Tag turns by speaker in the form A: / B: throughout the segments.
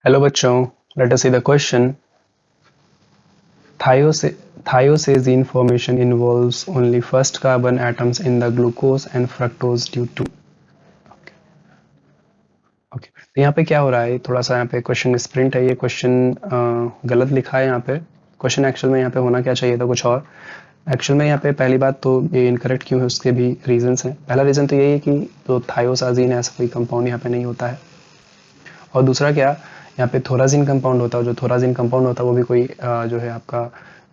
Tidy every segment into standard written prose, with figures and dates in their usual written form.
A: Hello बच्चों, let us see the question. Thiocesan formation involves only first carbon atoms in the glucose and fructose due to. Okay तो यहाँ पे क्या हो रहा है, थोड़ा सा यहाँ पे क्वेश्चन स्प्रिंट है, ये क्वेश्चन गलत लिखा है यहाँ पे. क्वेश्चन एक्चुअल में यहाँ पे होना क्या चाहिए था कुछ और. एक्चुअल में यहाँ पे पहली बात तो ये इनकरेक्ट क्यों है उसके भी रीजंस हैं. पहला रीजन तो यही है कि जो थायोसाजीन है ऐसा कोई कंपाउंड यहाँ पे नहीं होता है. और दूसरा क्या, यहाँ पे थोराजिन कंपाउंड होता है. जो थोराजिन कंपाउंड होता है वो भी कोई जो है आपका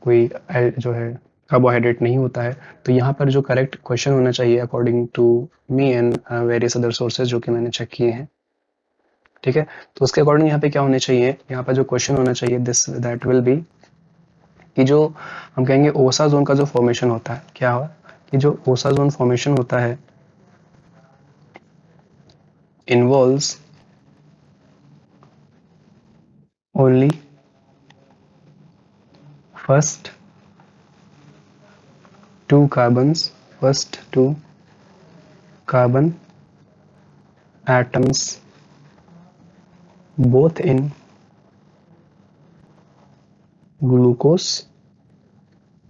A: कोई जो है कार्बोहाइड्रेट नहीं होता है. तो यहाँ पर जो करेक्ट क्वेश्चन होना चाहिए according to me and various other sources जो कि मैंने चेक किए हैं, ठीक है. तो उसके अकॉर्डिंग यहाँ पे क्या होने चाहिए, यहाँ पर जो क्वेश्चन होना चाहिए दिस दैट विल बी कि जो हम कहेंगे ओसा जोन का जो फॉर्मेशन होता है, क्या हुआ कि जो ओसा जोन फॉर्मेशन होता है involves only first two carbon atoms both in glucose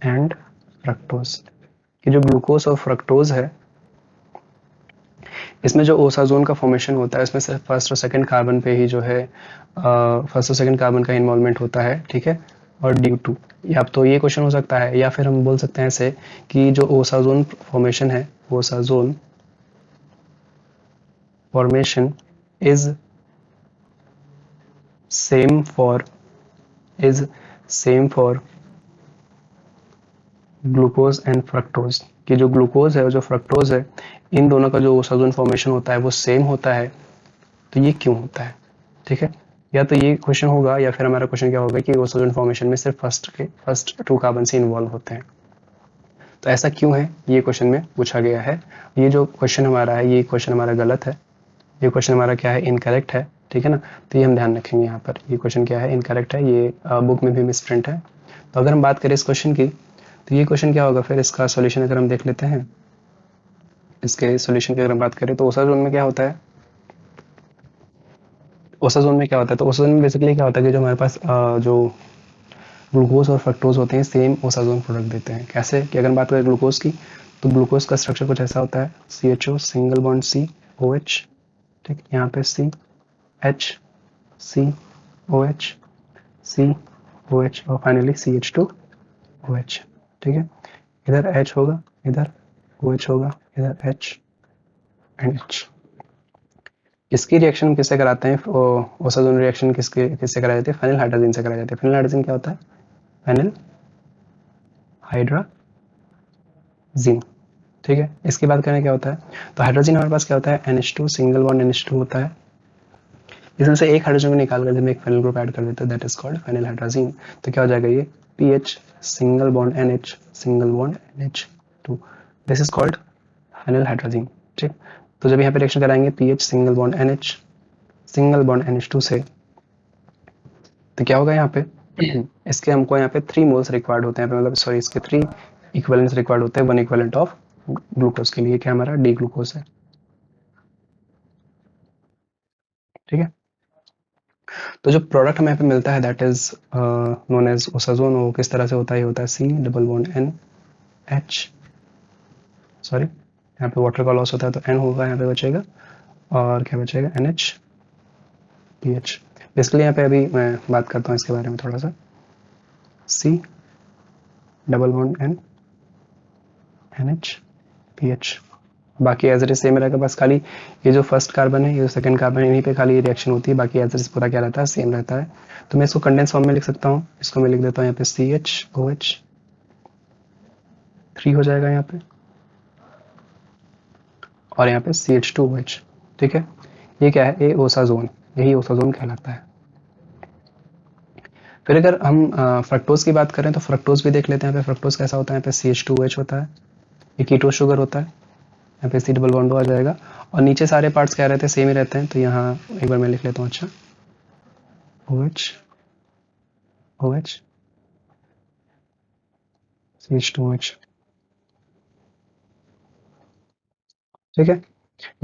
A: and fructose. कि जो ग्लूकोज और फ्रक्टोज है इसमें जो ओसाजोन का फॉर्मेशन होता है इसमें सिर्फ फर्स्ट और सेकंड कार्बन पे ही जो है फर्स्ट और सेकंड कार्बन का इन्वॉल्वमेंट होता है, ठीक है. और ड्यू टू, या तो ये क्वेश्चन हो सकता है या फिर हम बोल सकते हैं ऐसे कि जो ओसाजोन फॉर्मेशन है, osazone formation is same for glucose and fructose. कि जो ग्लूकोज है और जो फ्रक्टोज है इन दोनों का जो ओसाजोन फॉर्मेशन होता है वो सेम होता है. तो ये क्यों होता है, ठीक है. या तो ये क्वेश्चन होगा या फिर हमारा क्वेश्चन क्या होगा कि ओसाजोन फॉर्मेशन में सिर्फ फर्स्ट टू कार्बन से इन्वॉल्व होते हैं. तो ऐसा क्यों है ये क्वेश्चन में पूछा गया है. ये जो क्वेश्चन हमारा है ये क्वेश्चन हमारा गलत है, ये क्वेश्चन हमारा क्या है इनकरेक्ट है, ठीक है ना. तो ये हम ध्यान रखेंगे यहाँ पर, ये क्वेश्चन क्या है इनकरेक्ट है, ये बुक में भी मिसप्रिंट है. तो अगर हम बात करें इस क्वेश्चन की तो ये क्वेश्चन क्या होगा, फिर इसका सॉल्यूशन अगर हम देख लेते हैं, इसके सॉल्यूशन की अगर हम बात करें तो ओसा जोन में क्या होता है, ओसा जोन में क्या होता है, तो ओसा जोन में बेसिकली क्या होता है कि जो हमारे पास जो ग्लूकोज और फ्रक्टोज होते हैं सेम ओसा जोन प्रोडक्ट देते हैं. कैसे कि अगर हम बात करें ग्लूकोज की तो ग्लूकोज का स्ट्रक्चर कुछ ऐसा होता है, CHO single bond C OH, ठीक. यहाँ पे CH COH COH और फाइनली CH2OH, ठीक है. इधर H होगा, इधर OH होगा, इधर H एंड H. इसकी रिएक्शन किससे कराते हैं, ओसाजोन रिएक्शन किससे कराई जाती है, फेनिल हाइड्रोजन से कराई जाती है. फेनिल हाइड्रोजन क्या होता है, फेनिल हाइड्रोजन, ठीक है. इसकी बात करें क्या होता है, तो हाइड्रोजन हमारे पास क्या होता है NH2 सिंगल बॉन्ड NH2 होता है. इसमें से एक हाइड्रोजन को निकाल कर जब एक फेनिल ग्रुप ऐड कर देते हैं that is called phenyl hydrogen. तो क्या हो जाएगा ये PH single bond NH single bond NH2, this is called phenyl hydrogen, ठीक. तो जब यहाँ पे रिएक्शन कराएंगे PH single bond NH single bond NH2 से तो क्या होगा यहाँ पे इसके हमको यहाँ पे 3 मोल्स रिक्वायर्ड होते हैं, मतलब सॉरी इसके 3 इक्विवेलेंट्स रिक्वायर्ड होते हैं, 1 इक्विवेलेंट ऑफ ग्लूकोज के लिए क्या हमारा डी ग्लूकोज है, ठीक है. तो जो प्रोडक्ट हमें यहाँ पे मिलता है that is known as osazone. वो किस तरह से होता है, ये होता है C double bond N H, sorry यहाँ पे वाटर का लॉस होता है तो N होगा यहाँ पे बचेगा और क्या बचेगा NH PH. बेसिकली यहाँ पे अभी मैं बात करता हूँ इसके बारे में थोड़ा सा. C double bond N NH PH, बाकी एज इट इज सेम रहेगा. बस खाली ये जो फर्स्ट कार्बन है ये जो सेकंड कार्बन है इन्हीं पे खाली रिएक्शन होती है, बाकी एज इट इज पूरा क्या रहता है सेम रहता है. तो मैं इसको कंडेंस फॉर्म में लिख सकता हूँ, इसको मैं लिख देता हूँ यहाँ पे CHOH 3 हो जाएगा यहाँ पे और यहाँ पे CH2OH, ठीक है. ये क्या है, ये ओसाजोन, यही ओसाजोन कहलाता है. फिर अगर हम फ्रक्टोज की बात करें तो फ्रक्टोज भी देख लेते हैं. यहाँ पे फ्रक्टोज कैसा होता है, यहाँ पे CH2OH होता है, ये कीटो शुगर होता है, यहाँ पे C डबल बॉन्ड आ जाएगा और नीचे सारे पार्ट्स क्या रहते हैं सेम ही रहते हैं. तो यहाँ एक बार मैं लिख लेता हूँ, अच्छा OH OH CH2OH, ठीक है.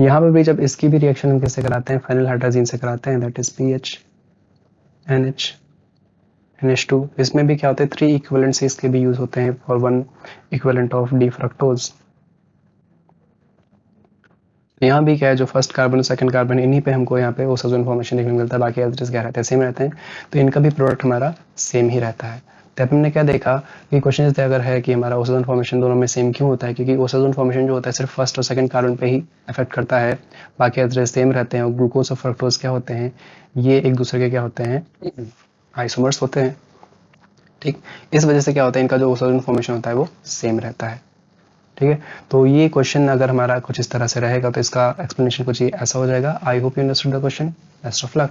A: यहाँ पे भी जब इसकी भी रिएक्शन हम किससे कराते हैं फेनिल हाइड्रोजन से कराते हैं that is PH NH NH2, इसमें भी क्या होता है 3 इक्विवेलेंट से इसके भी यूज होते हैं for 1 equivalent of D fructose. यहाँ भी क्या है जो फर्स्ट कार्बन सेकंड कार्बन इन्हीं पे हमको यहाँ पे ओसोजोन फॉर्मेशन देखने को मिलता है, बाकी एल्ड्रिस क्या रहते हैं सेम रहते हैं, तो इनका भी प्रोडक्ट हमारा सेम ही रहता है। तो अपन ने क्या देखा कि क्वेश्चन अगर है कि हमारा ओसोजोन फॉर्मेशन दोनों में सेम क्यों होता है, क्योंकि ओसोजोन फॉर्मेशन जो होता है सिर्फ फर्स्ट और सेकंड कार्बन पे ही अफेक्ट करता है, बाकी एल्ड्रिस सेम रहते हैं। और ग्लूकोज और फ्रक्टोज क्या होते हैं, ये एक दूसरे के क्या होते हैं, आइसोमर्स होते हैं। ठीक, इस वजह से क्या होता है इनका जो ओसोजोन फॉर्मेशन होता है वो सेम रहता है। ठीक है, तो ये क्वेश्चन अगर हमारा कुछ इस तरह से रहेगा तो इसका एक्सप्लेनेशन कुछ ऐसा हो जाएगा। I hope you understood the question. Best of luck.